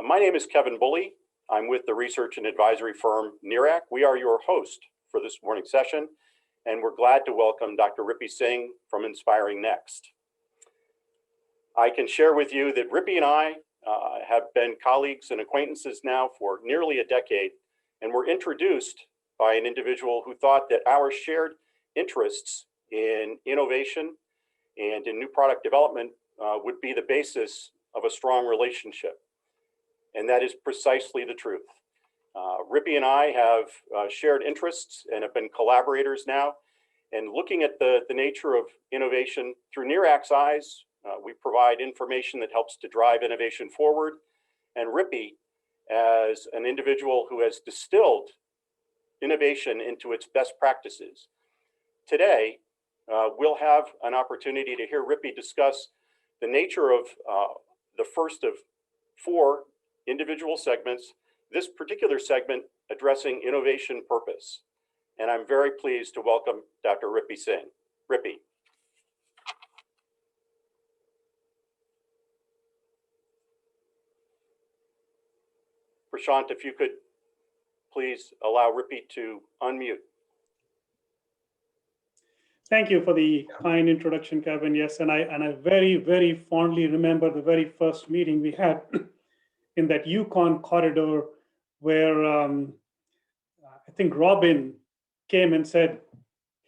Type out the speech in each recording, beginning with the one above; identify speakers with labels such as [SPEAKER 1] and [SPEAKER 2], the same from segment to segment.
[SPEAKER 1] My name is Kevin Bully. I'm with the research and advisory firm NIRAC. We are your host for this morning's session, and we're glad to welcome Dr. Ripi Singh from Inspiring Next. I can share with you that Ripi and I have been colleagues and acquaintances now for nearly a decade, and were introduced by an individual who thought that our shared interests in innovation and in new product development would be the basis of a strong relationship. And that is precisely the truth. Ripi and I have shared interests and have been collaborators now. And looking at the nature of innovation through NIRAC's eyes, we provide information that helps to drive innovation forward. And Ripi, as an individual who has distilled innovation into its best practices. Today, we'll have an opportunity to hear Ripi discuss the nature of the first of 4 individual segments, this particular segment addressing innovation purpose. And I'm very pleased to welcome Dr. Ripi Singh. Ripi. Prashant, if you could please allow Ripi to unmute.
[SPEAKER 2] Thank you for the kind introduction, Kevin. Yes, and I very, very fondly remember the very first meeting we had in that Yukon corridor where I think Robin came and said,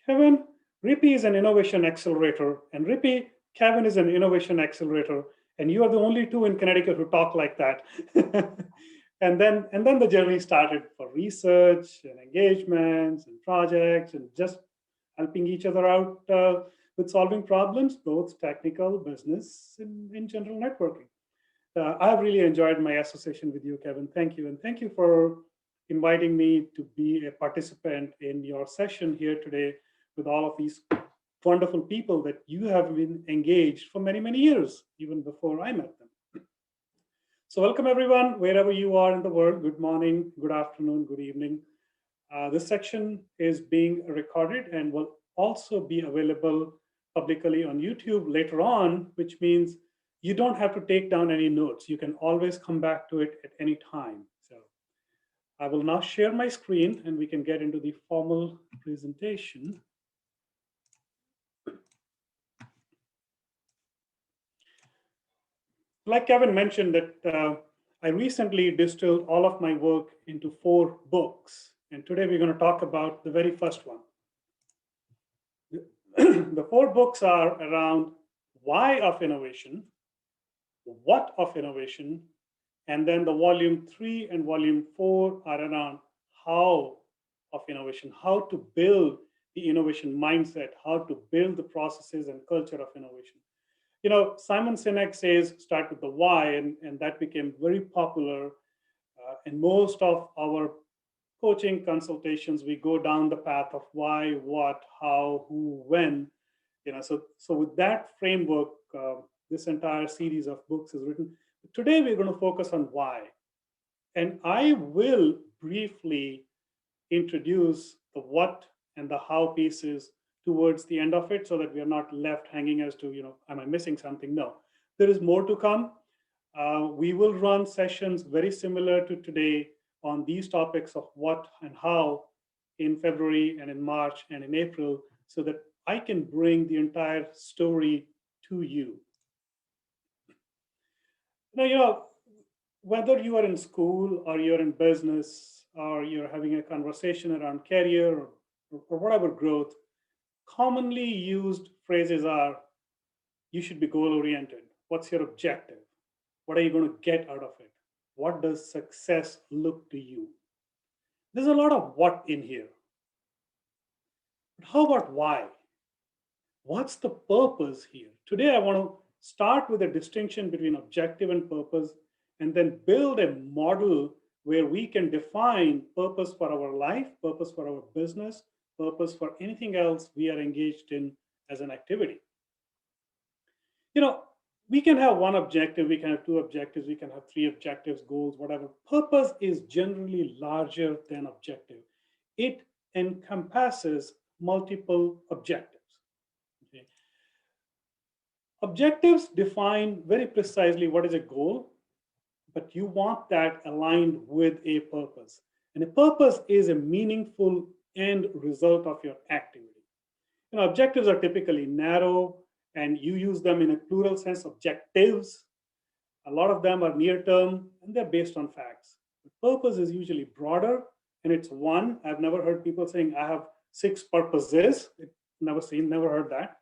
[SPEAKER 2] Kevin, Ripi is an innovation accelerator, and Ripi, Kevin is an innovation accelerator, and you are the only 2 in Connecticut who talk like that. and then the journey started for research and engagements and projects and just helping each other out with solving problems, both technical, business, and in general networking. I've really enjoyed my association with you, Kevin. Thank you. And thank you for inviting me to be a participant in your session here today with all of these wonderful people that you have been engaged for many, many years, even before I met them. So welcome, everyone, wherever you are in the world. Good morning, good afternoon, good evening. This section is being recorded and will also be available publicly on YouTube later on, which means you don't have to take down any notes. You can always come back to it at any time. So I will now share my screen and we can get into the formal presentation. Like Kevin mentioned that I recently distilled all of my work into 4 books. And today we're going to talk about the very first one. The 4 books are around why of innovation, what of innovation, and then the volume 3 and volume 4 are around how of innovation, how to build the innovation mindset, how to build the processes and culture of innovation. You know, Simon Sinek says start with the why, and that became very popular. In most of our coaching consultations, we go down the path of why, what, how, who, when. You know, so with that framework, this entire series of books is written. Today, we're going to focus on why. And I will briefly introduce the what and the how pieces towards the end of it so that we are not left hanging as to, you know, am I missing something? No, there is more to come. We will run sessions very similar to today on these topics of what and how in February and in March and in April so that I can bring the entire story to you. Now, you know, whether you are in school or you're in business or you're having a conversation around career or whatever growth, commonly used phrases are, you should be goal-oriented. What's your objective? What are you going to get out of it? What does success look to you? There's a lot of what in here. But how about why? What's the purpose here? Today, I want to start with a distinction between objective and purpose, and then build a model where we can define purpose for our life, purpose for our business, purpose for anything else we are engaged in as an activity. You know, we can have one objective, we can have 2 objectives, we can have 3 objectives, goals, whatever. Purpose is generally larger than objective. It encompasses multiple objectives. Okay. Objectives define very precisely what is a goal. but you want that aligned with a purpose. And a purpose is a meaningful end result of your activity. Objectives are typically narrow, and you use them in a plural sense, objectives. A lot of them are near term and they're based on facts. The purpose is usually broader and it's one. I've never heard people saying, I have 6 purposes. Never heard that.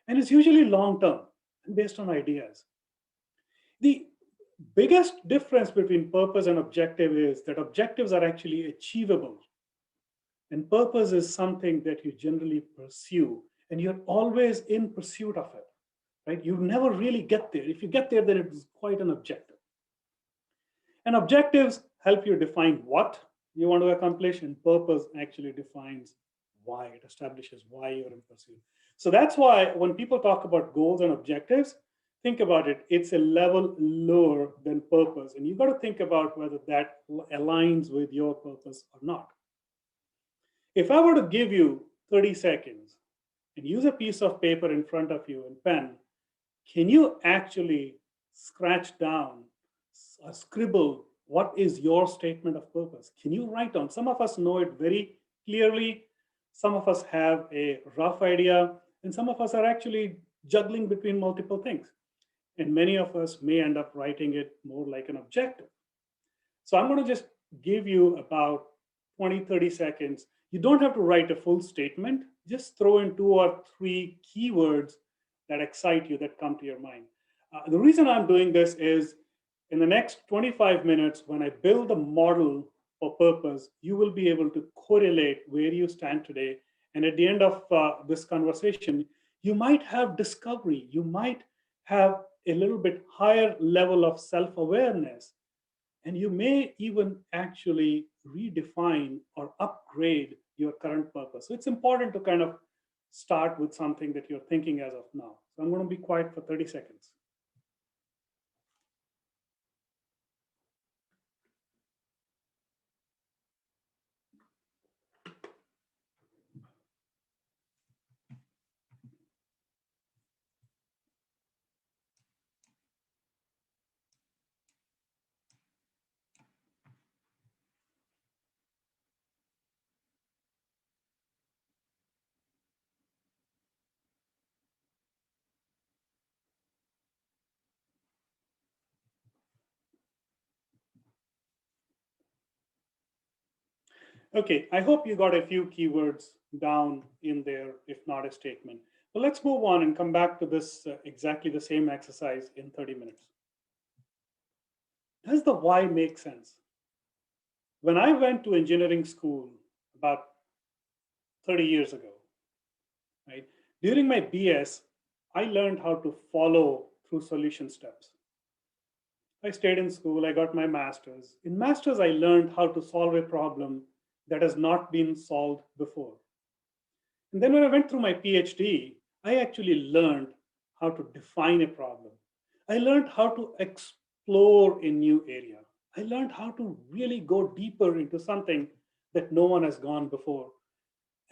[SPEAKER 2] And it's usually long term and based on ideas. The biggest difference between purpose and objective is that objectives are actually achievable. And purpose is something that you generally pursue and you're always in pursuit of it. Right? You never really get there. If you get there, then it is quite an objective. And objectives help you define what you want to accomplish, and purpose actually defines why. It establishes why you're in pursuit. So that's why when people talk about goals and objectives, think about it. It's a level lower than purpose. And you've got to think about whether that aligns with your purpose or not. If I were to give you 30 seconds and use a piece of paper in front of you and pen, can you actually scratch down, scribble, what is your statement of purpose? Can you write down? Some of us know it very clearly. Some of us have a rough idea, and some of us are actually juggling between multiple things. And many of us may end up writing it more like an objective. So I'm going to just give you about 20, 30 seconds. You don't have to write a full statement. Just throw in 2 or 3 keywords that excite you, that come to your mind. The reason I'm doing this is in the next 25 minutes, when I build a model for purpose, you will be able to correlate where you stand today. And at the end of this conversation, you might have discovery. You might have a little bit higher level of self-awareness. And you may even actually redefine or upgrade your current purpose. So it's important to kind of start with something that you're thinking as of now. So I'm going to be quiet for 30 seconds. Okay, I hope you got a few keywords down in there, if not a statement. But let's move on and come back to this exactly the same exercise in 30 minutes. Does the why make sense? When I went to engineering school about 30 years ago, right, during my BS, I learned how to follow through solution steps. I stayed in school, I got my master's. In master's, I learned how to solve a problem that has not been solved before. And then when I went through my PhD, I actually learned how to define a problem. I learned how to explore a new area. I learned how to really go deeper into something that no one has gone before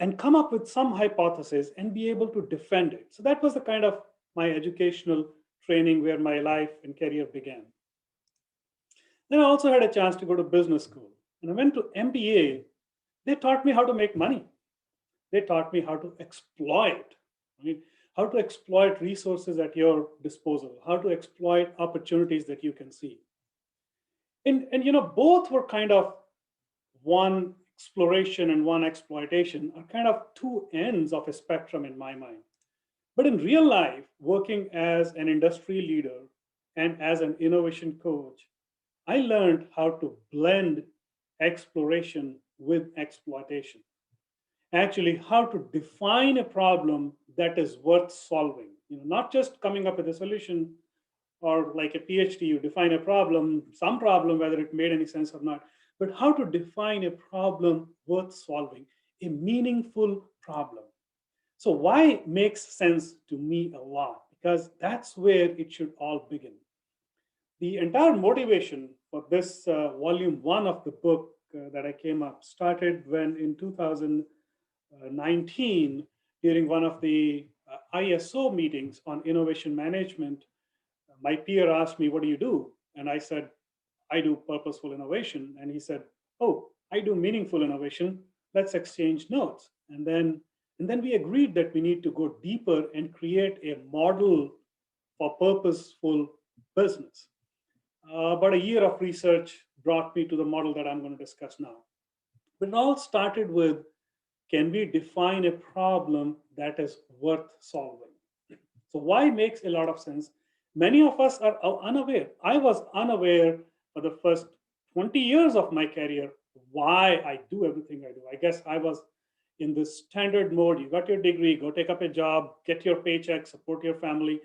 [SPEAKER 2] and come up with some hypothesis and be able to defend it. So that was the kind of my educational training where my life and career began. Then I also had a chance to go to business school. And I went to MBA. They taught me how to make money. They taught me how to exploit, right? How to exploit resources at your disposal, how to exploit opportunities that you can see. And both were kind of one exploration and one exploitation are kind of 2 ends of a spectrum in my mind. But in real life, working as an industry leader and as an innovation coach, I learned how to blend exploration with exploitation. Actually, how to define a problem that is worth solving. Not just coming up with a solution or like a PhD, you define a problem, some problem, whether it made any sense or not, but how to define a problem worth solving, a meaningful problem. So why makes sense to me a lot, because that's where it should all begin. The entire motivation for this volume 1 of the book that I came up started when in 2019, during one of the ISO meetings on innovation management, my peer asked me, what do you do? And I said, I do purposeful innovation. And he said, oh, I do meaningful innovation. Let's exchange notes. And then we agreed that we need to go deeper and create a model for purposeful business. About a year of research brought me to the model that I'm going to discuss now. But it all started with, can we define a problem that is worth solving? So why makes a lot of sense. Many of us are unaware. I was unaware for the first 20 years of my career why I do everything I do. I guess I was in this standard mode. You got your degree, go take up a job, get your paycheck, support your family.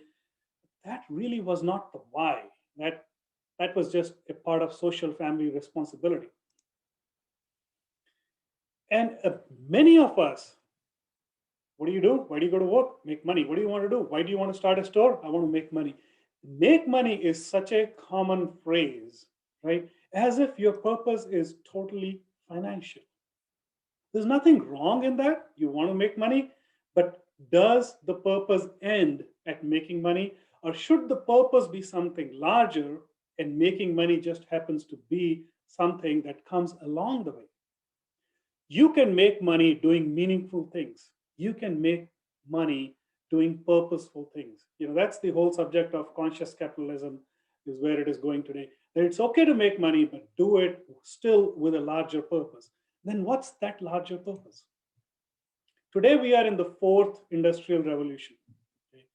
[SPEAKER 2] That really was not the why. That was just a part of social family responsibility. And many of us, what do you do? Why do you go to work? Make money. What do you want to do? Why do you want to start a store? I want to make money. Make money is such a common phrase, right? As if your purpose is totally financial. There's nothing wrong in that. You want to make money, but does the purpose end at making money? Or should the purpose be something larger and making money just happens to be something that comes along the way? You can make money doing meaningful things. You can make money doing purposeful things. That's the whole subject of conscious capitalism, is where it is going today. That it's okay to make money, but do it still with a larger purpose. Then what's that larger purpose? Today we are in the fourth industrial revolution. Okay?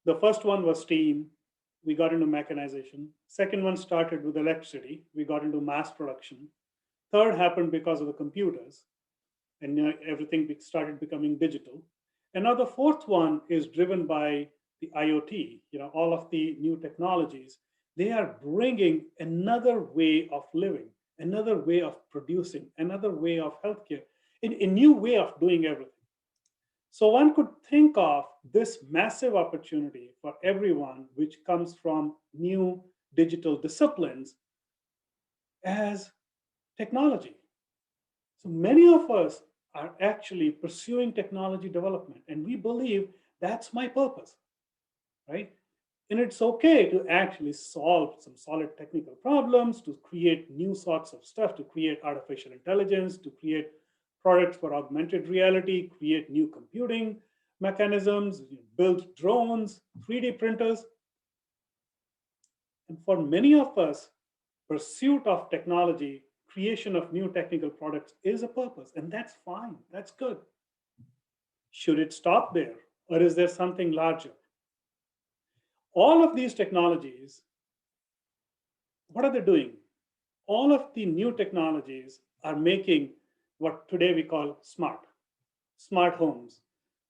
[SPEAKER 2] The first one was steam. We got into mechanization. Second one started with electricity. We got into mass production. Third happened because of the computers, and everything started becoming digital. And now the fourth one is driven by the IoT, all of the new technologies. They are bringing another way of living, another way of producing, another way of healthcare, a new way of doing everything. So one could think of this massive opportunity for everyone, which comes from new digital disciplines, as technology. So many of us are actually pursuing technology development, and we believe that's my purpose, right? And it's okay to actually solve some solid technical problems, to create new sorts of stuff, to create artificial intelligence, to create products for augmented reality, create new computing mechanisms, build drones, 3D printers. And for many of us, pursuit of technology, creation of new technical products is a purpose, and that's fine, that's good. Should it stop there, or is there something larger? All of these technologies, what are they doing? All of the new technologies are making what today we call smart homes.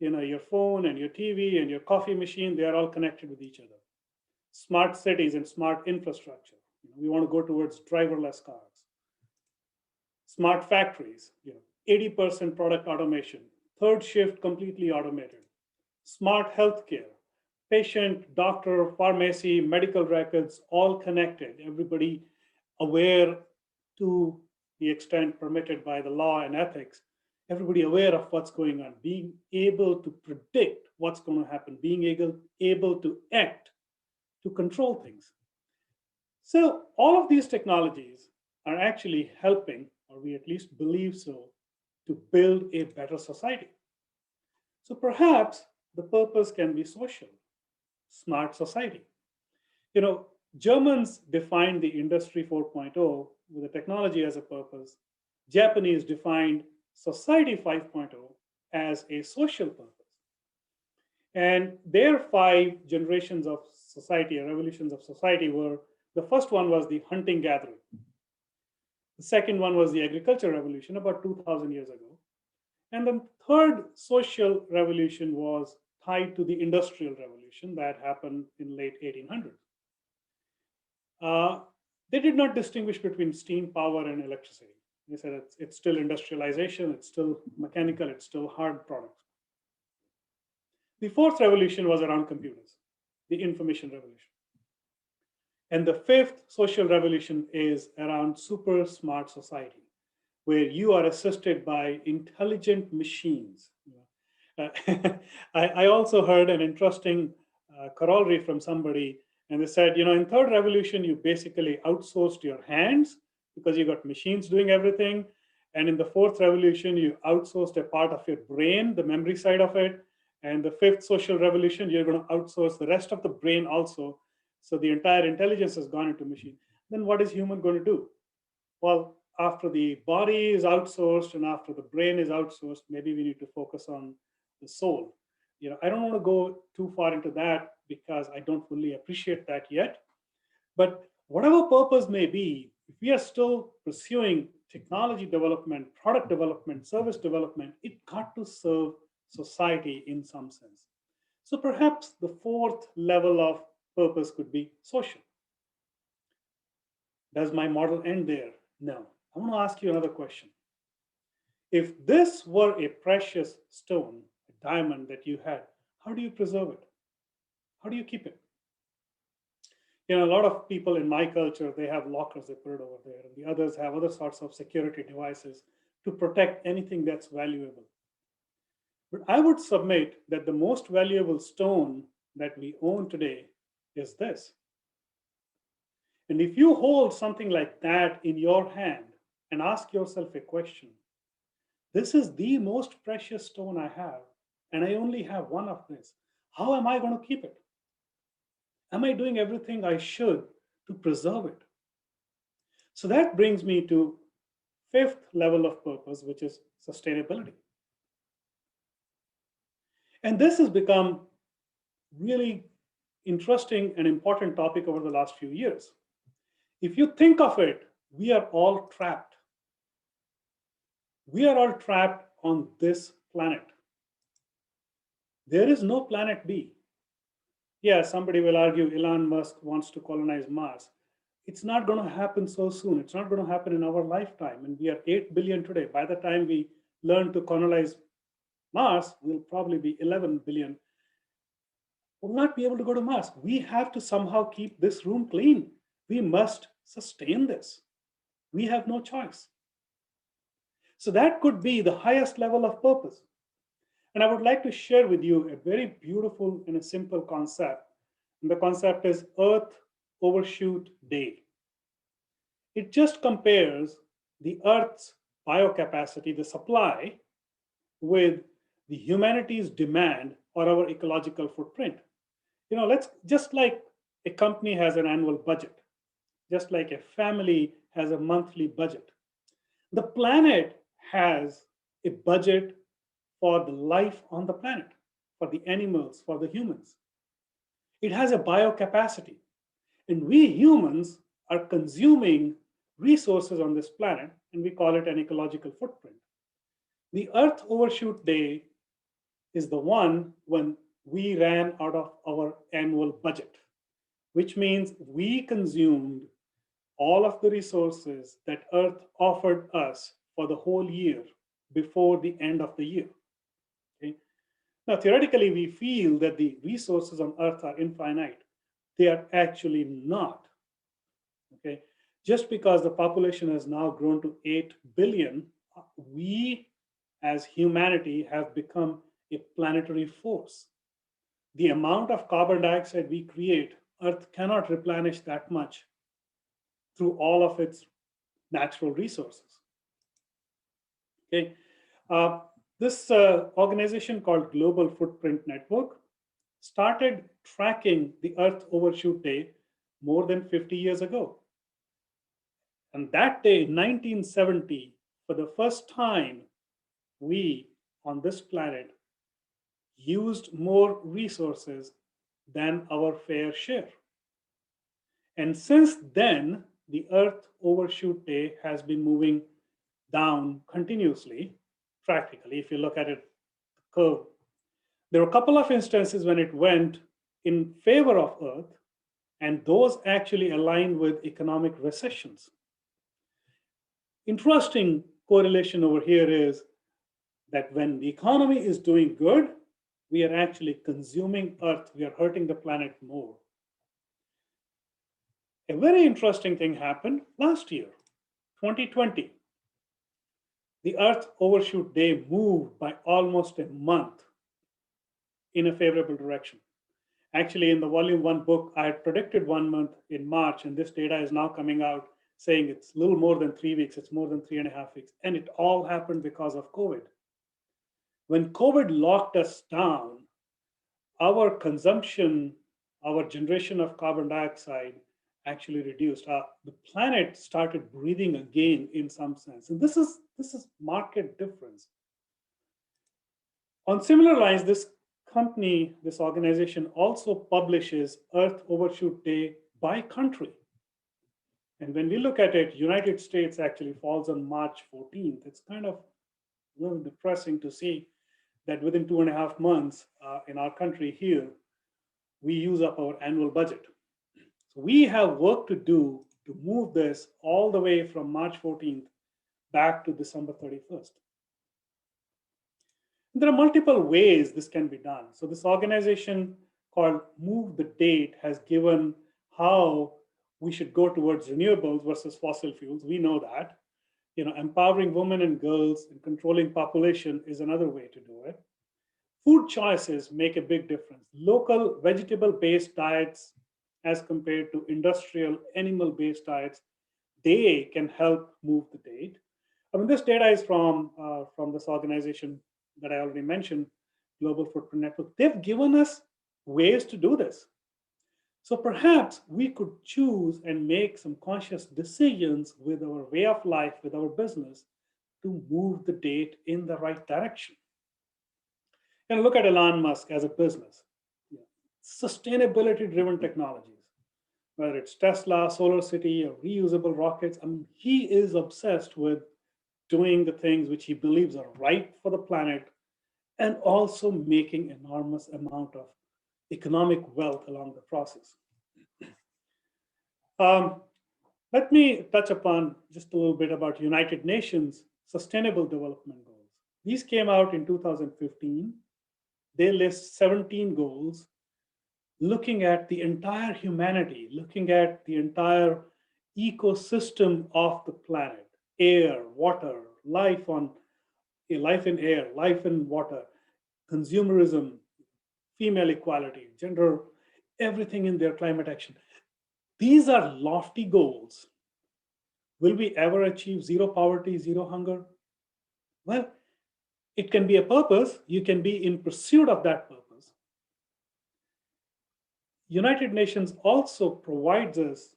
[SPEAKER 2] Your phone and your TV and your coffee machine, they are all connected with each other. Smart cities and smart infrastructure. We want to go towards driverless cars. Smart factories, 80% product automation, third shift completely automated. Smart healthcare, patient, doctor, pharmacy, medical records, all connected. Everybody aware to the extent permitted by the law and ethics. Everybody aware of what's going on, being able to predict what's going to happen, being able to act, to control things. So all of these technologies are actually helping, or we at least believe so, to build a better society. So perhaps the purpose can be social, smart society. Germans defined the Industry 4.0 with the technology as a purpose. Japanese defined Society 5.0 as a social purpose. And their 5 generations of society, or revolutions of society, were, the first one was the hunting gathering. The second one was the agricultural revolution about 2000 years ago. And the third social revolution was tied to the industrial revolution that happened in late 1800s. They did not distinguish between steam power and electricity. They said it's still industrialization, it's still mechanical, it's still hard products. The fourth revolution was around computers, the information revolution. And the fifth social revolution is around super smart society, where you are assisted by intelligent machines. I also heard an interesting corollary from somebody And they said, in third revolution, you basically outsourced your hands because you got machines doing everything. And in the fourth revolution, you outsourced a part of your brain, the memory side of it. And the fifth social revolution, you're going to outsource the rest of the brain also. So the entire intelligence has gone into machine. Then what is human going to do? Well, after the body is outsourced and after the brain is outsourced, maybe we need to focus on the soul. I don't want to go too far into that because I don't fully appreciate that yet. But whatever purpose may be, if we are still pursuing technology development, product development, service development, it got to serve society in some sense. So perhaps the fourth level of purpose could be social. Does my model end there? No. I want to ask you another question. If this were a precious stone, a diamond that you had, how do you preserve it? How do you keep it? A lot of people in my culture, they have lockers, they put it over there, and the others have other sorts of security devices to protect anything that's valuable. But I would submit that the most valuable stone that we own today is this. And if you hold something like that in your hand and ask yourself a question, this is the most precious stone I have, and I only have one of this. How am I going to keep it? Am I doing everything I should to preserve it? So that brings me to fifth level of purpose, which is sustainability. And this has become really interesting and important topic over the last few years. If you think of it, we are all trapped. We are all trapped on this planet. There is no planet B. Yeah, somebody will argue Elon Musk wants to colonize Mars. It's not going to happen so soon. It's not going to happen in our lifetime. And we are 8 billion today. By the time we learn to colonize Mars, we'll probably be 11 billion. We'll not be able to go to Mars. We have to somehow keep this room clean. We must sustain this. We have no choice. So that could be the highest level of purpose. And I would like to share with you a very beautiful and a simple concept. And the concept is Earth Overshoot Day. It just compares the Earth's biocapacity, the supply, with the humanity's demand or our ecological footprint. Let's just like a company has an annual budget, just like a family has a monthly budget. The planet has a budget for the life on the planet, for the animals, for the humans. It has a biocapacity. And we humans are consuming resources on this planet, and we call it an ecological footprint. The Earth Overshoot Day is the one when we ran out of our annual budget, which means we consumed all of the resources that Earth offered us for the whole year before the end of the year. Okay? Now, theoretically, we feel that the resources on Earth are infinite. They are actually not. Okay? Just because the population has now grown to 8 billion, we as humanity have become a planetary force. The amount of carbon dioxide we create, Earth cannot replenish that much through all of its natural resources. Okay, this organization called Global Footprint Network started tracking the Earth Overshoot Day more than 50 years ago. And that day, in 1970, for the first time, we on this planet used more resources than our fair share. And since then, the Earth Overshoot Day has been moving down continuously, practically. If you look at it, the curve, there were a couple of instances when it went in favor of Earth, and those actually aligned with economic recessions. Interesting correlation over here is that when the economy is doing good, we are actually consuming Earth. We are hurting the planet more. A very interesting thing happened last year, 2020. The Earth Overshoot Day moved by almost a month in a favorable direction. Actually, in the volume 1 book, I had predicted 1 month in March, and this data is now coming out saying it's a little more than 3 weeks, it's more than 3.5 weeks. And it all happened because of COVID. When COVID locked us down, our consumption, our generation of carbon dioxide actually reduced. The planet started breathing again in some sense. And this is market difference. On similar lines, this company, this organization also publishes Earth Overshoot Day by country. And when we look at it, United States actually falls on March 14th. It's kind of a little depressing to see that within 2.5 months in our country here, we use up our annual budget. So we have work to do to move this all the way from March 14th back to December 31st. There are multiple ways this can be done. So this organization called Move the Date has given how we should go towards renewables versus fossil fuels. We know that. Empowering women and girls and controlling population is another way to do it. Food choices make a big difference. Local vegetable-based diets as compared to industrial animal-based diets, they can help move the date. I mean, this data is from this organization that I already mentioned, Global Footprint Network. They've given us ways to do this. So perhaps we could choose and make some conscious decisions with our way of life, with our business, to move the date in the right direction. And look at Elon Musk as a business. Sustainability-driven technologies, whether it's Tesla, Solar City, or reusable rockets. I mean, he is obsessed with doing the things which he believes are right for the planet and also making enormous amount of economic wealth along the process. Let me touch upon just a little bit about United Nations Sustainable Development Goals. These came out in 2015. They list 17 goals looking at the entire humanity, looking at the entire ecosystem of the planet, air, water, life in air, life in water, consumerism, female equality, gender, everything in their climate action. These are lofty goals. Will we ever achieve zero poverty, zero hunger? Well, it can be a purpose. You can be in pursuit of that purpose. United Nations also provides us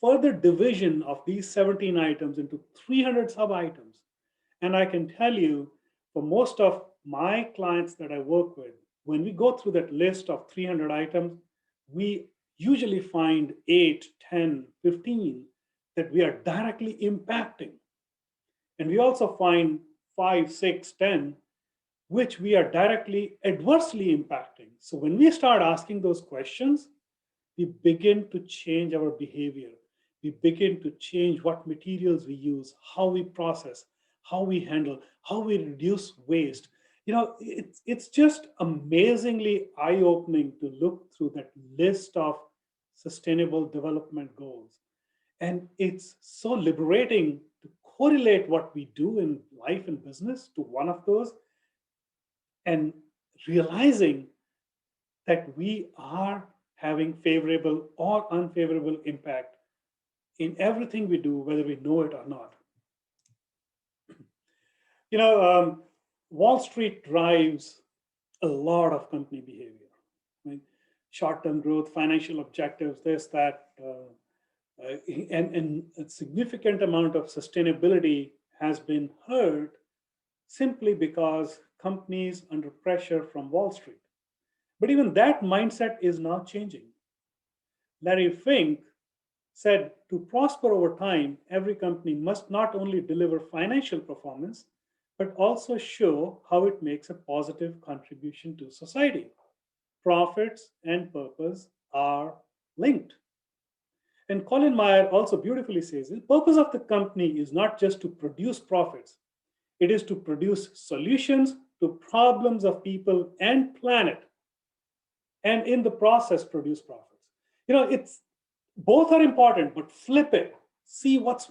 [SPEAKER 2] further division of these 17 items into 300 sub-items. And I can tell you, for most of my clients that I work with, when we go through that list of 300 items, we usually find 8, 10, 15 that we are directly impacting. And we also find 5, 6, 10, which we are directly adversely impacting. So when we start asking those questions, we begin to change our behavior. We begin to change what materials we use, how we process, how we handle, how we reduce waste. It's just amazingly eye-opening to look through that list of sustainable development goals. And it's so liberating to correlate what we do in life and business to one of those and realizing that we are having favorable or unfavorable impact in everything we do, whether we know it or not. Wall Street drives a lot of company behavior, right? Short-term growth, financial objectives, this, that, and a significant amount of sustainability has been hurt simply because companies under pressure from Wall Street. But even that mindset is now changing. Larry Fink said to prosper over time, every company must not only deliver financial performance, but also show how it makes a positive contribution to society. Profits and purpose are linked. And Colin Meyer also beautifully says, the purpose of the company is not just to produce profits, it is to produce solutions to problems of people and planet, and in the process produce profits. It's both are important, but flip it. See what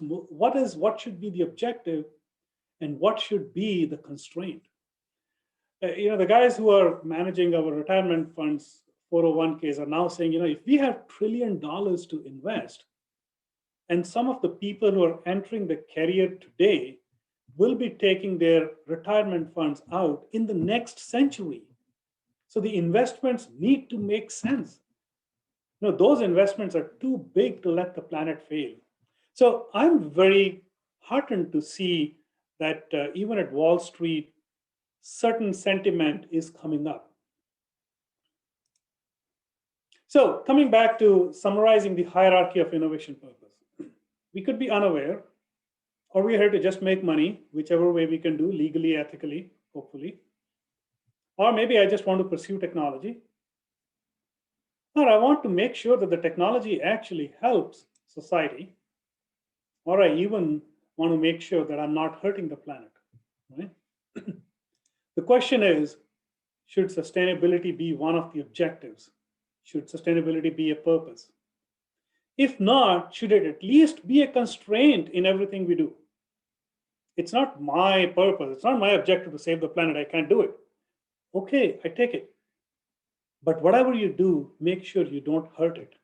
[SPEAKER 2] should be the objective and what should be the constraint. The guys who are managing our retirement funds 401ks are now saying, if we have $1 trillion to invest, and some of the people who are entering the career today will be taking their retirement funds out in the next century. So the investments need to make sense. Those investments are too big to let the planet fail. So I'm very heartened to see that even at Wall Street, certain sentiment is coming up. So coming back to summarizing the hierarchy of innovation purpose, we could be unaware, or we're here to just make money, whichever way we can do, legally, ethically, hopefully. Or maybe I just want to pursue technology. Or I want to make sure that the technology actually helps society. Or I even want to make sure that I'm not hurting the planet. Right? The question is, should sustainability be one of the objectives? Should sustainability be a purpose? If not, should it at least be a constraint in everything we do? It's not my purpose. It's not my objective to save the planet. I can't do it. Okay, I take it. But whatever you do, make sure you don't hurt it.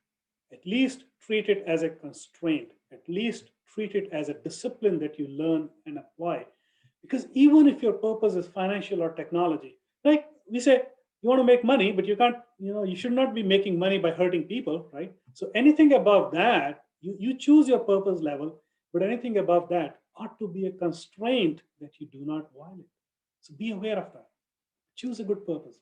[SPEAKER 2] At least treat it as a constraint. At least treat it as a discipline that you learn and apply. Because even if your purpose is financial or technology, like we say, you want to make money, but you can't, you should not be making money by hurting people, right? So anything above that, you choose your purpose level, but anything above that ought to be a constraint that you do not violate. So be aware of that. Choose a good purpose.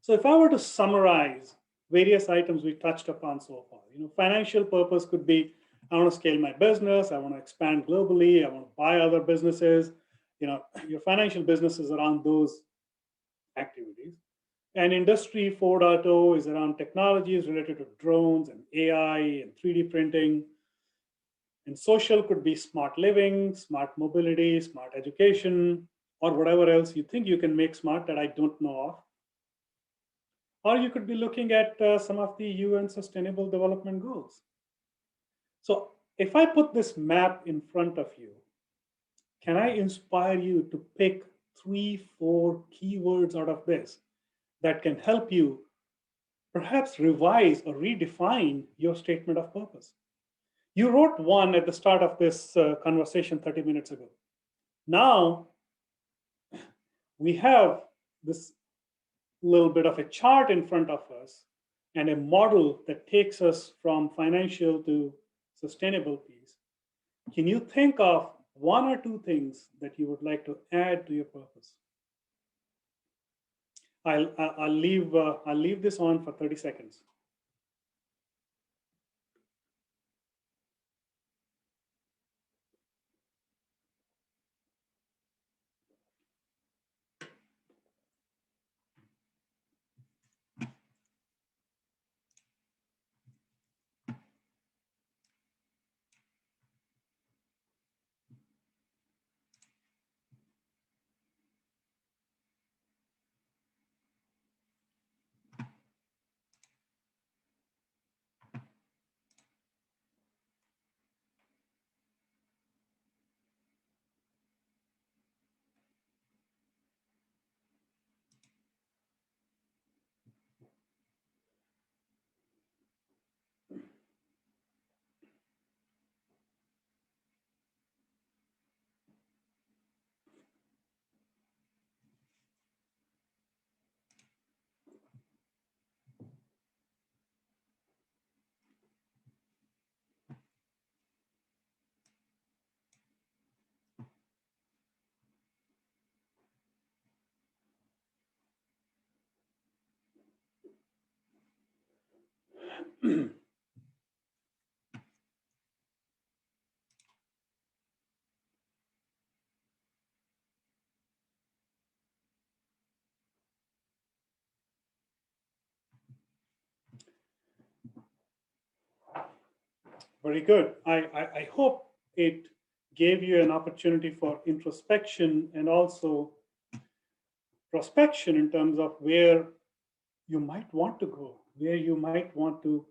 [SPEAKER 2] So if I were to summarize various items we touched upon so far, financial purpose could be, I want to scale my business, I want to expand globally, I want to buy other businesses. Your financial business is around those activities. And Industry 4.0 is around technologies related to drones and AI and 3D printing. And social could be smart living, smart mobility, smart education, or whatever else you think you can make smart that I don't know of. Or you could be looking at some of the UN Sustainable Development Goals. So if I put this map in front of you, can I inspire you to pick 3-4 keywords out of this that can help you perhaps revise or redefine your statement of purpose? You wrote one at the start of this conversation 30 minutes ago. Now we have this little bit of a chart in front of us and a model that takes us from financial to sustainable piece. Can you think of 1 or 2 things that you would like to add to your purpose? I'll leave this on for 30 seconds. Very good. I hope it gave you an opportunity for introspection and also prospection in terms of where you might want to go, where you might want to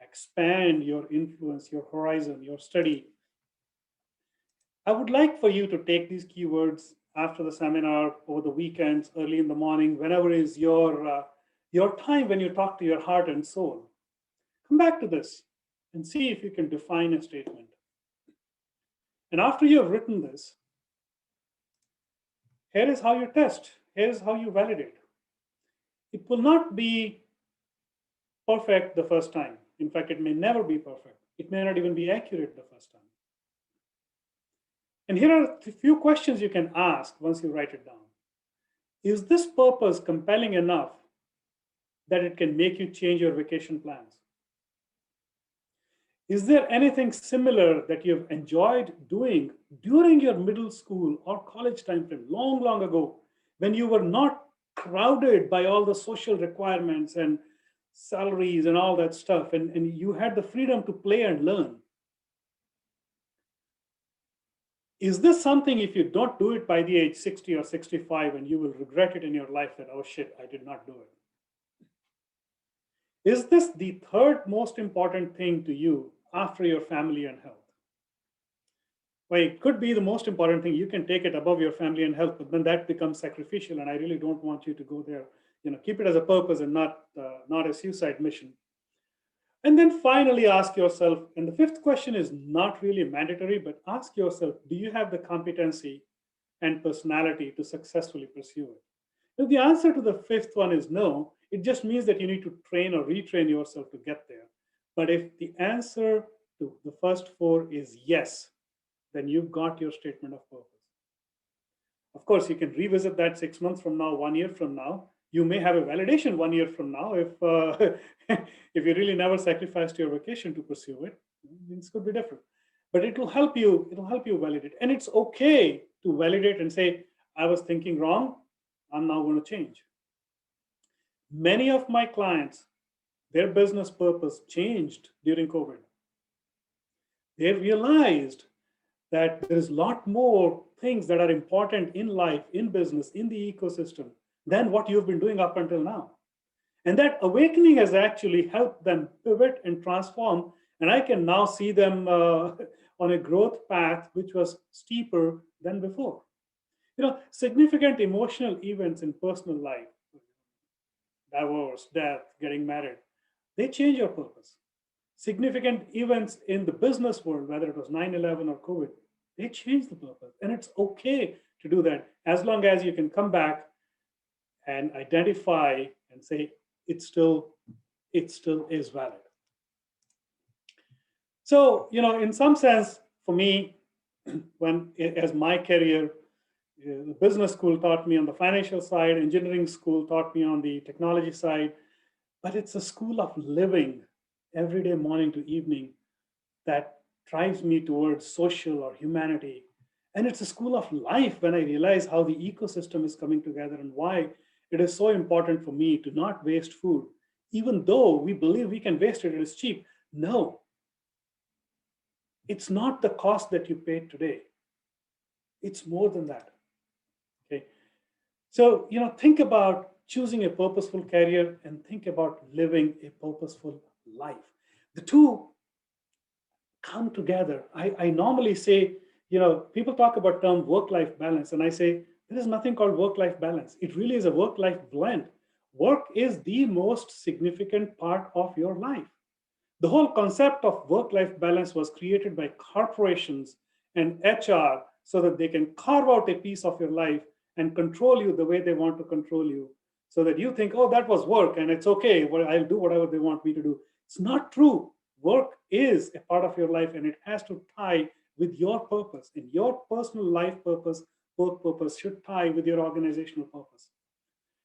[SPEAKER 2] expand your influence, your horizon, your study. I would like for you to take these keywords after the seminar, over the weekends, early in the morning, whenever is Your time when you talk to your heart and soul. Come back to this and see if you can define a statement. And after you have written this, here is how you test, here is how you validate. It will not be perfect the first time. In fact, it may never be perfect. It may not even be accurate the first time. And here are a few questions you can ask once you write it down. Is this purpose compelling enough that it can make you change your vacation plans? Is there anything similar that you've enjoyed doing during your middle school or college time frame, long, long ago, when you were not crowded by all the social requirements and salaries and all that stuff, and you had the freedom to play and learn? Is this something, if you don't do it by the age 60 or 65, and you will regret it in your life that, oh shit, I did not do it? Is this the third most important thing to you after your family and health? Well, it could be the most important thing. You can take it above your family and health, but then that becomes sacrificial, and I really don't want you to go there. Keep it as a purpose and not a suicide mission. And then finally ask yourself, and the fifth question is not really mandatory, but ask yourself, do you have the competency and personality to successfully pursue it? If the answer to the fifth one is no, it just means that you need to train or retrain yourself to get there. But if the answer to the first four is yes, then you've got your statement of purpose. Of course, you can revisit that 6 months from now, 1 year from now. You may have a validation 1 year from now if if you really never sacrificed your vacation to pursue it. Things could be different, but it will help you. It'll help you validate, and it's okay to validate and say, "I was thinking wrong. I'm now going to change." Many of my clients, their business purpose changed during COVID. They realized that there is a lot more things that are important in life, in business, in the ecosystem than what you've been doing up until now. And that awakening has actually helped them pivot and transform. And I can now see them on a growth path which was steeper than before. Significant emotional events in personal life, divorce, death, getting married, they change your purpose. Significant events in the business world, whether it was 9/11 or COVID, they change the purpose. And it's okay to do that as long as you can come back and identify and say it still is valid. So, in some sense, for me, as my career, the business school taught me on the financial side, engineering school taught me on the technology side, but it's a school of living every day, morning to evening, that drives me towards social or humanity. And it's a school of life when I realize how the ecosystem is coming together and why it is so important for me to not waste food, even though we believe we can waste it, it is cheap. No, it's not the cost that you paid today. It's more than that. Okay. So, think about choosing a purposeful career and think about living a purposeful life. The two come together. I normally say, people talk about term work-life balance, and I say there is nothing called work-life balance. It really is a work-life blend. Work is the most significant part of your life. The whole concept of work-life balance was created by corporations and HR so that they can carve out a piece of your life and control you the way they want to control you, so that you think, oh, that was work and it's okay, well, I'll do whatever they want me to do. It's not true. Work is a part of your life, and it has to tie with your purpose. And your personal life purpose, work purpose should tie with your organizational purpose.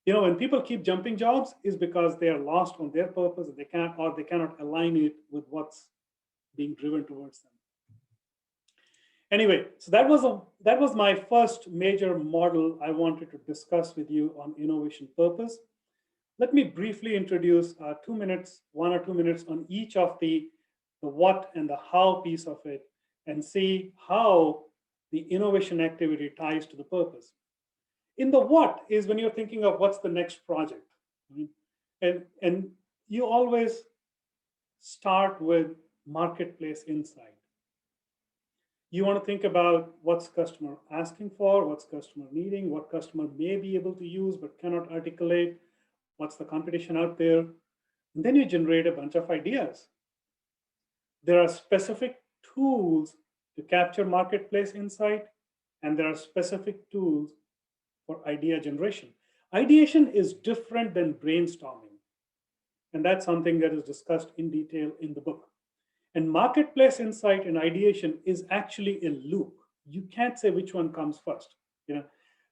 [SPEAKER 2] When people keep jumping jobs is because they are lost on their purpose, and they cannot align it with what's being driven towards them. Anyway, so that was my first major model I wanted to discuss with you on innovation purpose. Let me briefly introduce 2 minutes, 1 or 2 minutes on each of the what and the how piece of it, and see how the innovation activity ties to the purpose. In the what is when you're thinking of what's the next project. And you always start with marketplace insight. You want to think about what's customer asking for, what's customer needing, what customer may be able to use but cannot articulate, what's the competition out there, and then you generate a bunch of ideas. There are specific tools to capture marketplace insight, and there are specific tools for idea generation. Ideation is different than brainstorming, and that's something that is discussed in detail in the book. And marketplace insight and ideation is actually a loop. You can't say which one comes first. You know,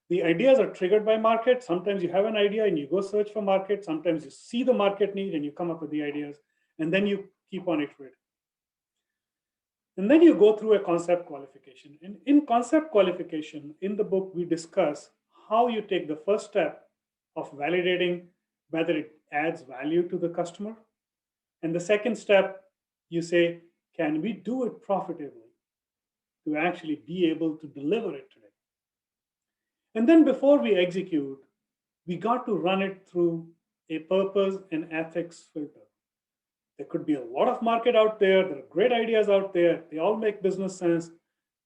[SPEAKER 2] the ideas are triggered by market. Sometimes you have an idea and you go search for market. Sometimes you see the market need and you come up with the ideas, and then you keep on iterating. And then you go through a concept qualification. And in concept qualification, in the book, we discuss how you take the first step of validating whether it adds value to the customer. And the second step, you say, can we do it profitably to actually be able to deliver it today? And then before we execute, we got to run it through a purpose and ethics filter. There could be a lot of market out there. There are great ideas out there. They all make business sense.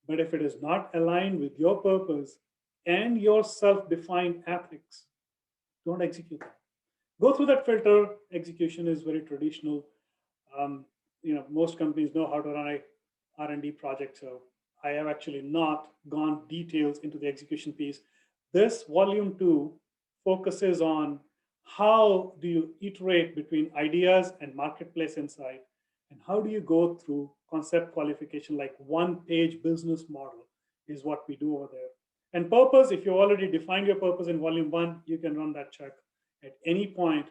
[SPEAKER 2] But if it is not aligned with your purpose and your self-defined ethics, don't execute that. Go through that filter. Execution is very traditional. Most companies know how to run a R&D project. So I have actually not gone details into the execution piece. This volume 2 focuses on how do you iterate between ideas and marketplace insight, and how do you go through concept qualification, like one-page business model is what we do over there. And purpose, if you already defined your purpose in volume 1, you can run that check at any point,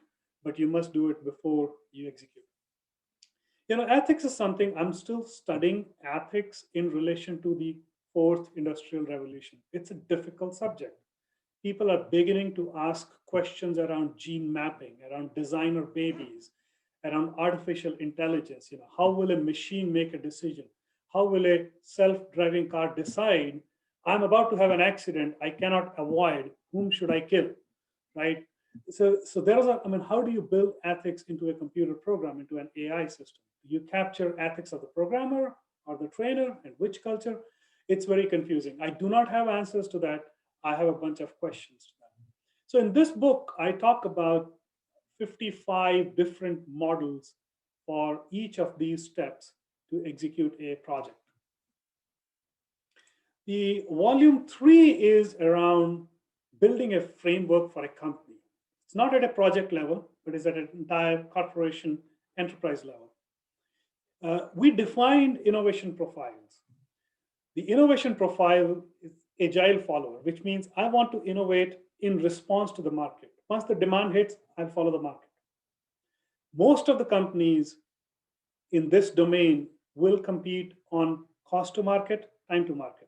[SPEAKER 2] but you must do it before you execute. Ethics is something I'm still studying ethics in relation to the fourth industrial revolution. It's a difficult subject. People are beginning to ask questions around gene mapping, around designer babies, around artificial intelligence. How will a machine make a decision? How will a self-driving car decide, I'm about to have an accident, I cannot avoid, whom should I kill, right? So there's how do you build ethics into a computer program, into an AI system? Do you capture ethics of the programmer or the trainer, and which culture? It's very confusing. I do not have answers to that. I have a bunch of questions to that. So in this book, I talk about 55 different models for each of these steps to execute a project. The volume 3 is around building a framework for a company. It's not at a project level, but it's at an entire corporation enterprise level. We defined innovation profiles. The innovation profile is agile follower, which means I want to innovate in response to the market. Once the demand hits, I'll follow the market. Most of the companies in this domain will compete on cost to market, time to market,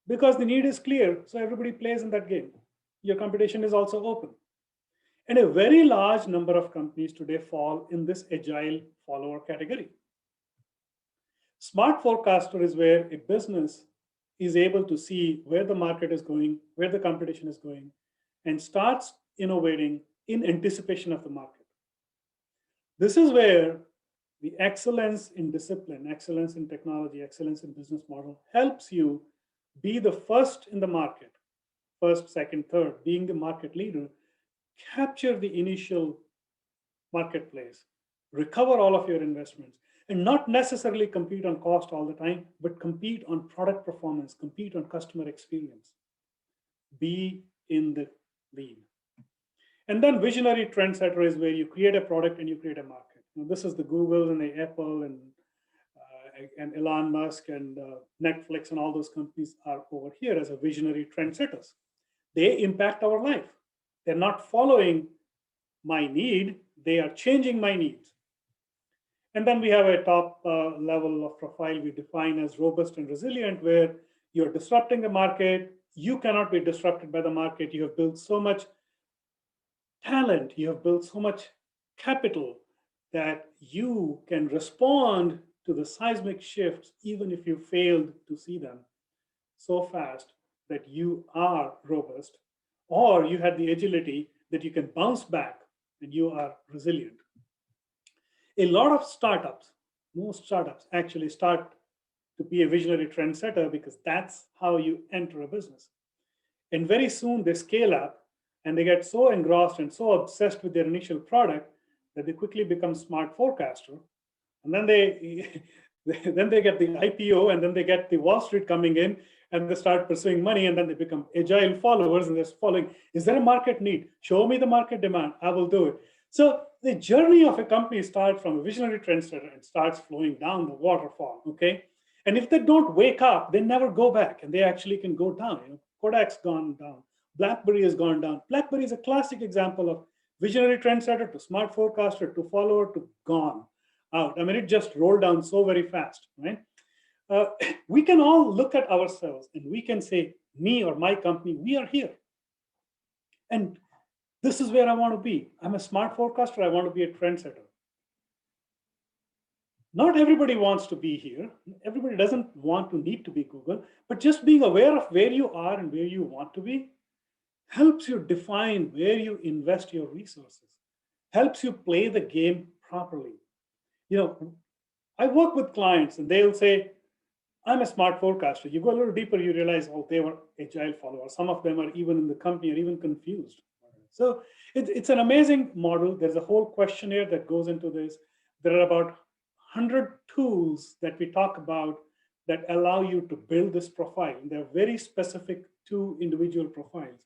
[SPEAKER 2] because the need is clear. So everybody plays in that game. Your competition is also open. And a very large number of companies today fall in this agile follower category. Smart forecaster is where a business is able to see where the market is going, where the competition is going, and starts innovating in anticipation of the market. This is where the excellence in discipline, excellence in technology, excellence in business model helps you be the first in the market, first, second, third, being the market leader, capture the initial marketplace, recover all of your investments, and not necessarily compete on cost all the time, but compete on product performance, compete on customer experience. Be in the lead. And then visionary trendsetter is where you create a product and you create a market. Now, this is the Google and the Apple and Elon Musk and Netflix and all those companies are over here as a visionary trendsetters. They impact our life. They're not following my need, they are changing my needs. And then we have a top level of profile we define as robust and resilient, where you're disrupting the market. You cannot be disrupted by the market. You have built so much talent, you have built so much capital that you can respond to the seismic shifts, even if you failed to see them so fast that you are robust, or you had the agility that you can bounce back and you are resilient. A lot of startups, most startups actually start to be a visionary trendsetter because that's how you enter a business. And very soon they scale up And they get so engrossed and so obsessed with their initial product that they quickly become smart forecaster. And then they then they get the IPO, and then they get the Wall Street coming in, and they start pursuing money, and then they become agile followers, and they're following, is there a market need? Show me the market demand, I will do it. So the journey of a company starts from a visionary trendsetter and starts flowing down the waterfall, okay? And if they don't wake up, they never go back, and they actually can go down. Kodak's gone down, BlackBerry has gone down. BlackBerry is a classic example of visionary trendsetter to smart forecaster to follower to gone out. I mean, it just rolled down so very fast, right? We can all look at ourselves and we can say, me or my company, we are here. And this is where I want to be. I'm a smart forecaster, I want to be a trendsetter. Not everybody wants to be here. Everybody doesn't want to need to be Google, but just being aware of where you are and where you want to be helps you define where you invest your resources, helps you play the game properly. I work with clients and they'll say, I'm a smart forecaster. You go a little deeper, you realize, oh, they were agile followers. Some of them are even in the company are even confused. So it's an amazing model. There's a whole questionnaire that goes into this. There are about 100 tools that we talk about that allow you to build this profile. And they're very specific to individual profiles.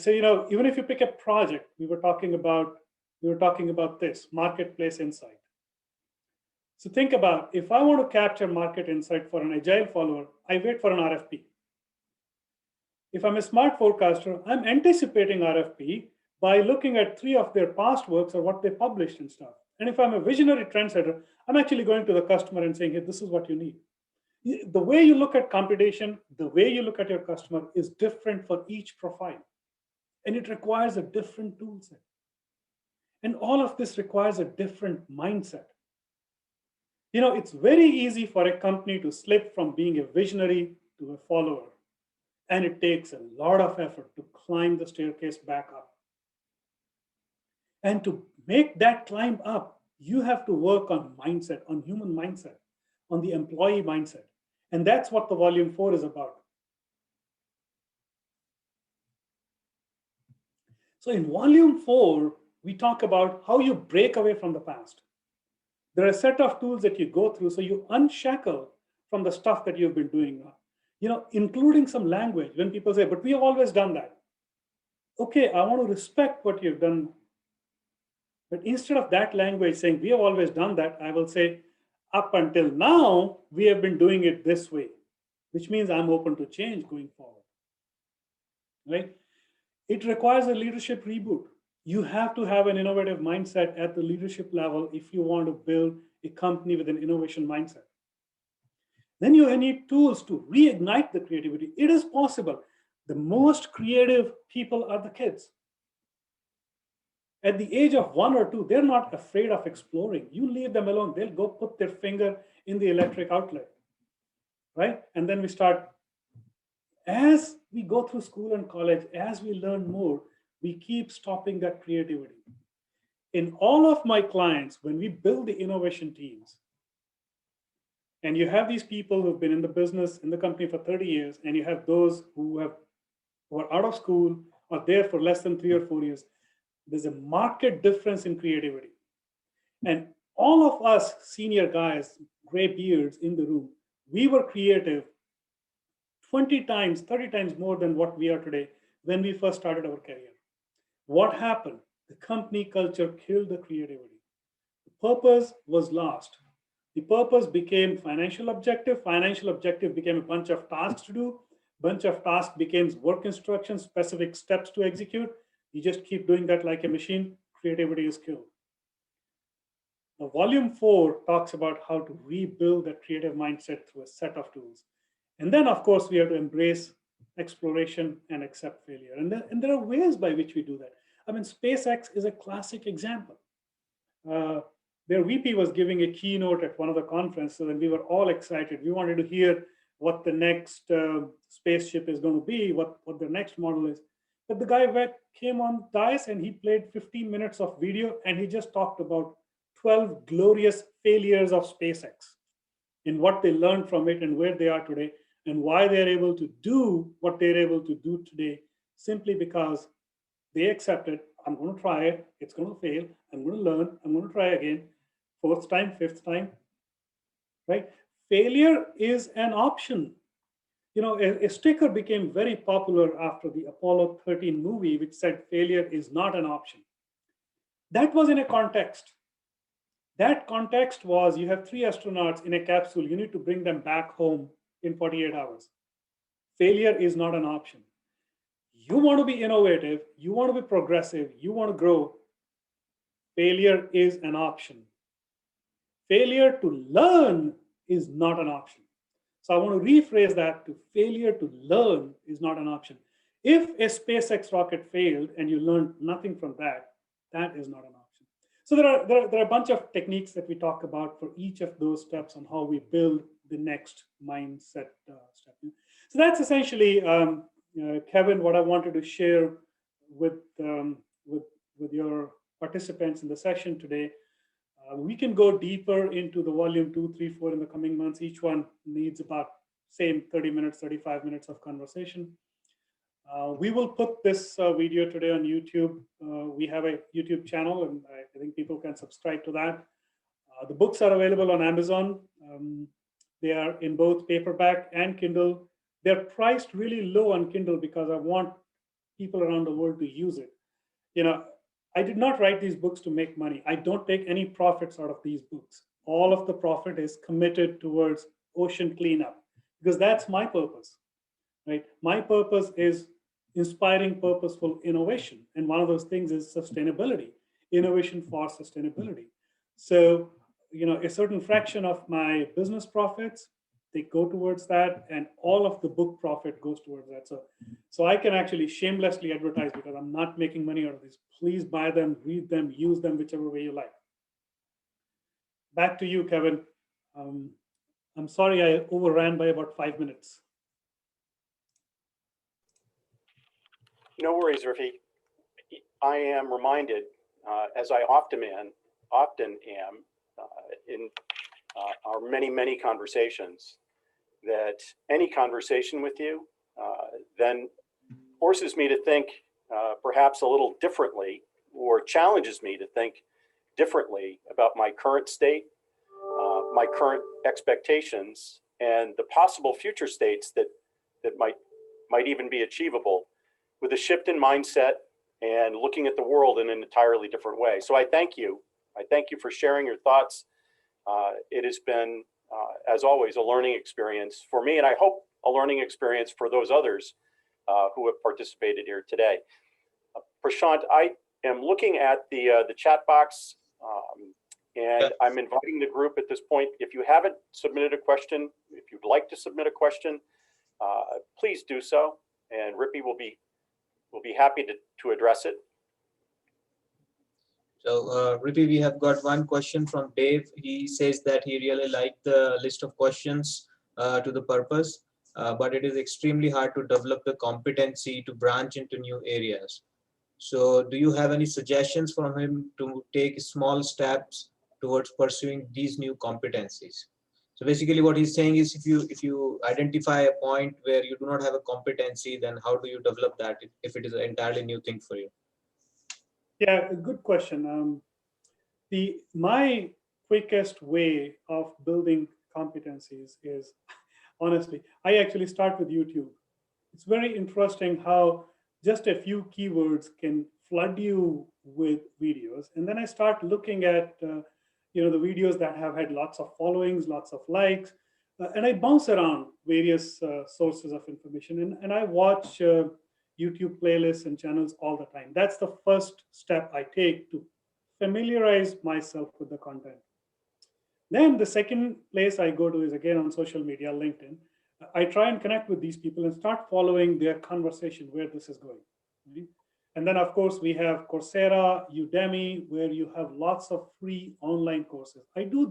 [SPEAKER 2] So even if you pick a project, we were talking about this marketplace insight. So think about, if I want to capture market insight for an agile follower, I wait for an RFP. If I'm a smart forecaster, I'm anticipating RFP by looking at 3 of their past works or what they published and stuff. And if I'm a visionary trendsetter, I'm actually going to the customer and saying, hey, this is what you need. The way you look at competition, the way you look at your customer is different for each profile. And it requires a different tool set. And all of this requires a different mindset. It's very easy for a company to slip from being a visionary to a follower. And it takes a lot of effort to climb the staircase back up. And to make that climb up, you have to work on mindset, on human mindset, on the employee mindset. And that's what the volume 4 is about. So in volume 4, we talk about how you break away from the past. There are a set of tools that you go through so you unshackle from the stuff that you've been doing, including some language. When people say, but we have always done that. Okay, I want to respect what you've done. But instead of that language saying, we have always done that, I will say, up until now, we have been doing it this way, which means I'm open to change going forward, right? It requires a leadership reboot. You have to have an innovative mindset at the leadership level if you want to build a company with an innovation mindset. Then you need tools to reignite the creativity. It is possible. The most creative people are the kids. At the age of 1 or 2, they're not afraid of exploring. You leave them alone, they'll go put their finger in the electric outlet, right? And then we start, as we go through school and college, as we learn more, we keep stopping that creativity. In all of my clients, when we build the innovation teams, and you have these people who've been in the business, in the company for 30 years, and you have those who are out of school or there for less than 3 or 4 years, there's a marked difference in creativity. And all of us senior guys, gray beards in the room, we were creative 20 times, 30 times more than what we are today when we first started our career. What happened? The company culture killed the creativity. The purpose was lost. The purpose became financial objective. Financial objective became a bunch of tasks to do. Bunch of tasks became work instructions, specific steps to execute. You just keep doing that like a machine. Creativity is killed. Now, volume 4 talks about how to rebuild that creative mindset through a set of tools. And then, of course, we have to embrace exploration and accept failure. And there are ways by which we do that. I mean, SpaceX is a classic example. Their VP was giving a keynote at one of the conferences, and we were all excited. We wanted to hear what the next spaceship is going to be, what the next model is. But the guy came on DICE and he played 15 minutes of video, and he just talked about 12 glorious failures of SpaceX and what they learned from it and where they are today and why they're able to do what they're able to do today simply because They accepted, I'm going to try it. It's going to fail. I'm going to learn. I'm going to try again. Fourth time, fifth time, right? Failure is an option. A sticker became very popular after the Apollo 13 movie, which said failure is not an option. That was in a context. That context was you have 3 astronauts in a capsule. You need to bring them back home in 48 hours. Failure is not an option. You want to be innovative, you want to be progressive, you want to grow. Failure is an option. Failure to learn is not an option. So I want to rephrase that to failure to learn is not an option. If a SpaceX rocket failed and you learned nothing from that, that is not an option. So there are a bunch of techniques that we talk about for each of those steps on how we build the next mindset step. So that's essentially, Kevin, what I wanted to share with, with your participants in the session today. We can go deeper into the volume 2, 3, 4 in the coming months. Each one needs about same 30 minutes, 35 minutes of conversation. We will put this video today on YouTube. We have a YouTube channel, and I think people can subscribe to that. The books are available on Amazon. They are in both paperback and Kindle. They're priced really low on Kindle because I want people around the world to use it. I did not write these books to make money. I don't take any profits out of these books. All of the profit is committed towards ocean cleanup because that's my purpose, right? My purpose is inspiring purposeful innovation. And one of those things is sustainability, innovation for sustainability. So, a certain fraction of my business profits, they go towards that, and all of the book profit goes towards that. So I can actually shamelessly advertise because I'm not making money out of these. Please buy them, read them, use them whichever way you like. Back to you, Kevin. I'm sorry I overran by about 5 minutes.
[SPEAKER 1] No worries, Ripi. I am reminded, as I often am in our many conversations, that any conversation with you then forces me to think perhaps a little differently, or challenges me to think differently about my current state, my current expectations, and the possible future states that might even be achievable with a shift in mindset and looking at the world in an entirely different way. So I thank you. I thank you for sharing your thoughts. It has been, as always, a learning experience for me, and I hope a learning experience for those others who have participated here today. Prashant, I am looking at the chat box, and I'm inviting the group at this point. If you haven't submitted a question, if you'd like to submit a question, please do so, and Ripi will be happy to address it.
[SPEAKER 3] So, Ripi, we have got one question from Dave. He says that he really liked the list of questions to the purpose, but it is extremely hard to develop the competency to branch into new areas. So, do you have any suggestions from him to take small steps towards pursuing these new competencies? So basically what he's saying is if you identify a point where you do not have a competency, then how do you develop that if it is an entirely new thing for you?
[SPEAKER 2] Yeah, a good question. My quickest way of building competencies is, honestly, I actually start with YouTube. It's very interesting how just a few keywords can flood you with videos. And then I start looking at the videos that have had lots of followings, lots of likes, and I bounce around various sources of information. And I watch YouTube playlists and channels all the time. That's the first step I take to familiarize myself with the content. Then the second place I go to is again on social media, LinkedIn. I try and connect with these people and start following their conversation, where this is going. Right? And then, of course, we have Coursera, Udemy, where you have lots of free online courses. I do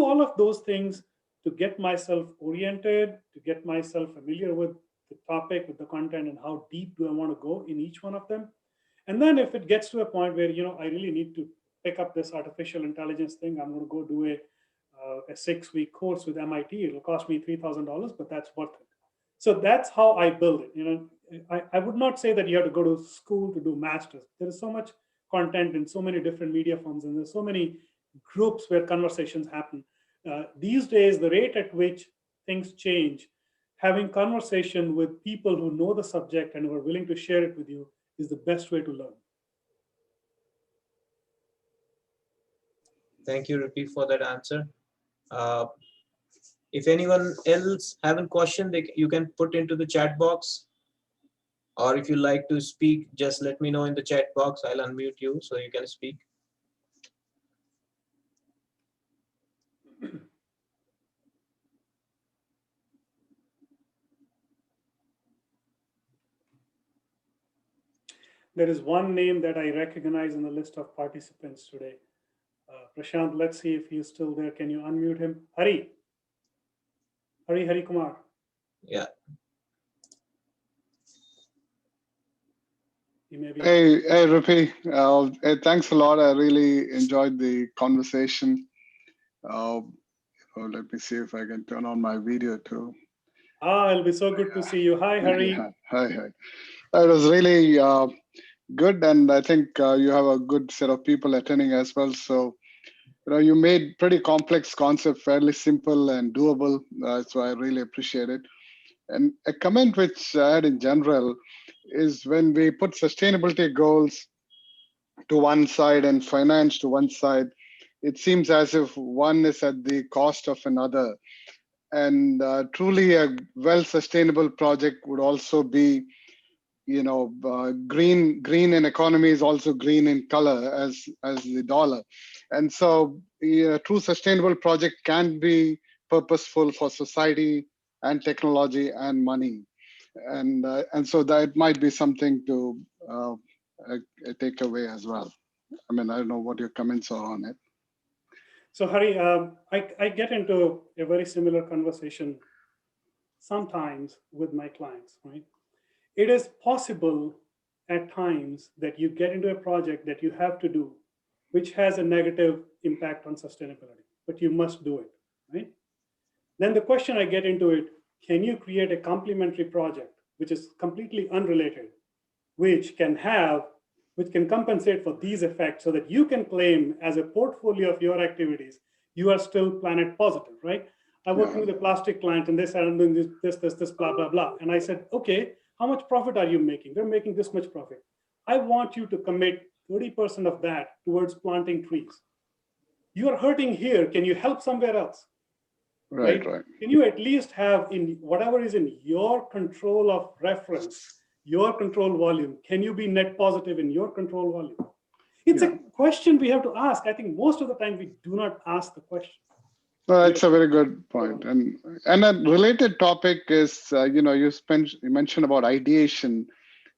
[SPEAKER 2] all of those things to get myself oriented, to get myself familiar with the topic, with the content, and how deep do I want to go in each one of them. And then if it gets to a point where, I really need to pick up this artificial intelligence thing, I'm going to go do a 6-week course with MIT. It'll cost me $3,000, but that's worth it. So that's how I build it. I would not say that you have to go to school to do masters. There is so much content in so many different media forms, and there's so many groups where conversations happen. These days, the rate at which things change, having conversation with people who know the subject and who are willing to share it with you is the best way to learn.
[SPEAKER 3] Thank you, Ripi, for that answer. If anyone else have a question, you can put into the chat box. Or if you like to speak, just let me know in the chat box. I'll unmute you so you can speak.
[SPEAKER 2] There is one name that I recognize in the list of participants today. Prashant, let's see if he's still there. Can you unmute him? Hari Kumar.
[SPEAKER 3] Yeah.
[SPEAKER 4] Hey, Ripi. Thanks a lot. I really enjoyed the conversation. Let me see if I can turn on my video too.
[SPEAKER 2] It'll be so good to see you. Hi, Hari.
[SPEAKER 4] Yeah. Hi. It was really good, and I think you have a good set of people attending as well. So, you made pretty complex concept fairly simple and doable. So I really appreciate it. And a comment which I had in general is when we put sustainability goals to one side and finance to one side, it seems as if one is at the cost of another. And truly a well-sustainable project would also be, green in economy is also green in color as the dollar. And so a true sustainable project can be purposeful for society and technology and money. And so that might be something to take away as well. I mean, I don't know what your comments are on it.
[SPEAKER 2] So Hari, I get into a very similar conversation sometimes with my clients, right? It is possible at times that you get into a project that you have to do, which has a negative impact on sustainability, but you must do it, right? Then the question I get into it, can you create a complementary project, which is completely unrelated, which can compensate for these effects so that you can claim as a portfolio of your activities, you are still planet positive, right? I'm working with a plastic client and they said, I'm doing this, blah, blah, blah. And I said, okay, how much profit are you making? They're making this much profit. I want you to commit 30% of that towards planting trees. You are hurting here. Can you help somewhere else?
[SPEAKER 4] Right.
[SPEAKER 2] Can you at least have in whatever is in your control of reference, your control volume, can you be net positive in your control volume? It's a question we have to ask. I think most of the time we do not ask the question.
[SPEAKER 4] Well, that's a very good point. And a related topic is, you mentioned about ideation,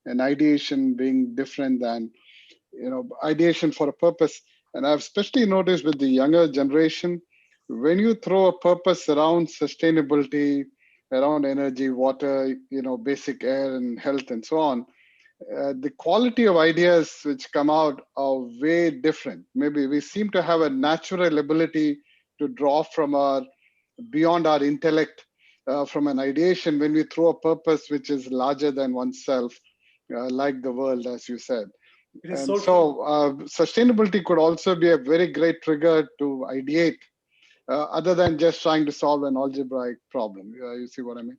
[SPEAKER 4] and ideation being different than, ideation for a purpose. And I've especially noticed with the younger generation, when you throw a purpose around sustainability, around energy, water, basic air and health and so on, the quality of ideas which come out are way different. Maybe we seem to have a natural ability to draw from beyond our intellect, from an ideation when we throw a purpose which is larger than oneself, like the world, as you said. And so sustainability could also be a very great trigger to ideate, other than just trying to solve an algebraic problem. You see what I mean?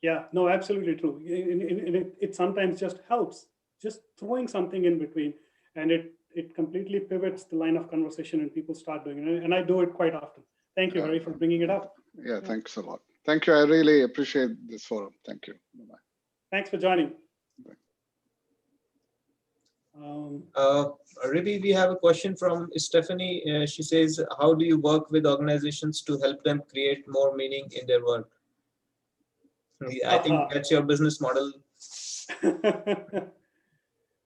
[SPEAKER 2] Yeah, no, absolutely true. It sometimes just helps, just throwing something in between, and it completely pivots the line of conversation and people start doing it. And I do it quite often. Thank you, Hari, for bringing it up.
[SPEAKER 4] Yeah, thanks a lot. Thank you. I really appreciate this forum. Thank you. Bye-bye.
[SPEAKER 2] Thanks for joining.
[SPEAKER 3] Ripi, we have a question from Stephanie. She says, how do you work with organizations to help them create more meaning in their work? I think that's your business model.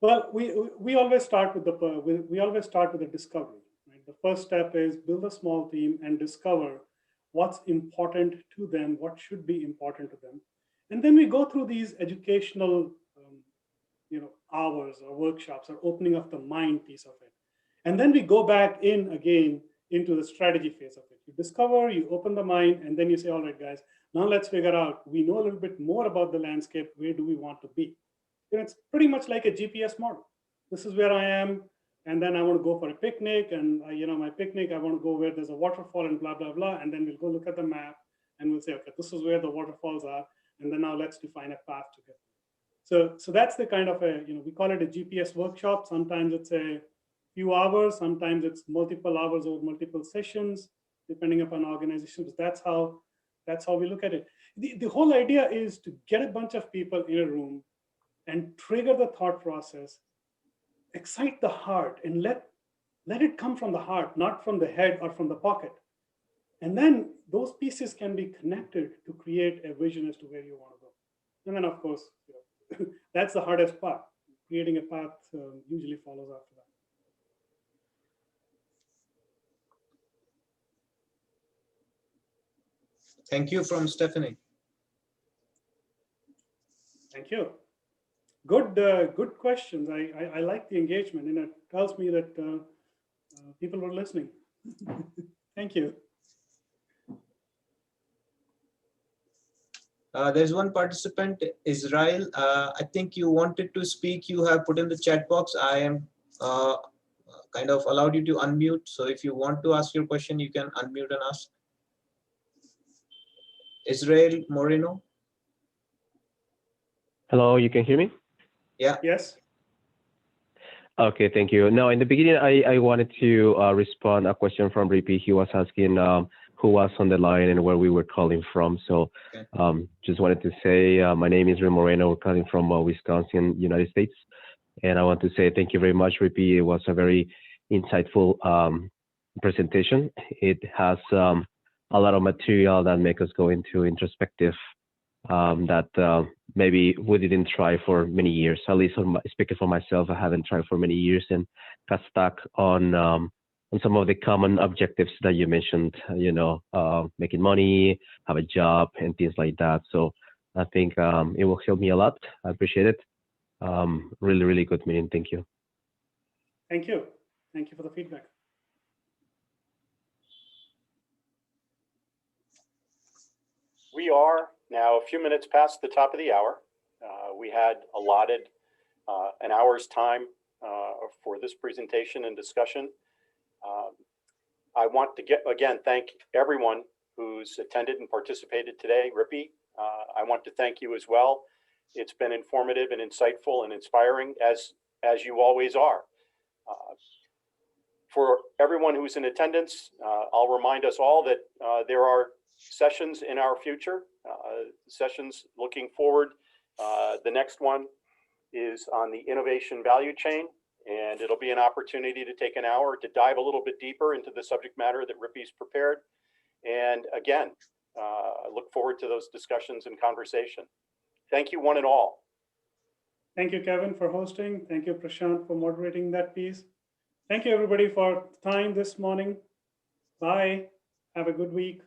[SPEAKER 2] Well, we always start with the discovery. Right? The first step is build a small team and discover what's important to them, what should be important to them, and then we go through these educational, hours or workshops or opening of the mind piece of it, and then we go back in again into the strategy phase of it. You discover, you open the mind, and then you say, all right, guys, Now let's figure out, we know a little bit more about the landscape, where do we want to be? And it's pretty much like a GPS model. This is where I am, and then I want to go for a picnic, and my picnic, I want to go where there's a waterfall and blah, blah, blah. And then we'll go look at the map and we'll say, okay, this is where the waterfalls are. And then now let's define a path to get there. So that's the kind of we call it a GPS workshop. Sometimes it's a few hours, sometimes it's multiple hours or multiple sessions, depending upon organizations. That's how we look at it. The whole idea is to get a bunch of people in a room and trigger the thought process, excite the heart, and let it come from the heart, not from the head or from the pocket. And then those pieces can be connected to create a vision as to where you want to go. And then, of course, that's the hardest part. Creating a path usually follows after that.
[SPEAKER 3] Thank you from Stephanie.
[SPEAKER 2] Thank you. Good questions. I like the engagement, and it tells me that people were listening. Thank you.
[SPEAKER 3] There's one participant, Israel. I think you wanted to speak. You have put in the chat box. I am kind of allowed you to unmute. So if you want to ask your question, you can unmute and ask. Israel Moreno.
[SPEAKER 5] Hello, you can hear me?
[SPEAKER 3] Yeah.
[SPEAKER 2] Yes.
[SPEAKER 5] Okay, thank you. Now, in the beginning, I wanted to respond a question from Ripi. He was asking who was on the line and where we were calling from. So
[SPEAKER 3] Okay.
[SPEAKER 5] just wanted to say my name is Ripi Moreno. We're calling from Wisconsin, United States. And I want to say thank you very much, Ripi. It was a very insightful presentation. It has a lot of material that make us go into introspective that maybe we didn't try for many years. At least speaking for myself, I haven't tried for many years and got stuck on some of the common objectives that you mentioned, making money, have a job, and things like that. So I think it will help me a lot. I appreciate it. Really, really good meeting. Thank you.
[SPEAKER 2] Thank you. Thank you for the feedback.
[SPEAKER 1] We are now a few minutes past the top of the hour. We had allotted an hour's time for this presentation and discussion. I want to again thank everyone who's attended and participated today. Ripi, I want to thank you as well. It's been informative and insightful and inspiring, as you always are. For everyone who's in attendance, I'll remind us all that there are sessions in our future, sessions looking forward. The next one is on the innovation value chain, and it'll be an opportunity to take an hour to dive a little bit deeper into the subject matter that Ripi's prepared. And again, I look forward to those discussions and conversation. Thank you, one and all.
[SPEAKER 2] Thank you, Kevin, for hosting. Thank you, Prashant, for moderating that piece. Thank you, everybody, for time this morning. Bye. Have a good week.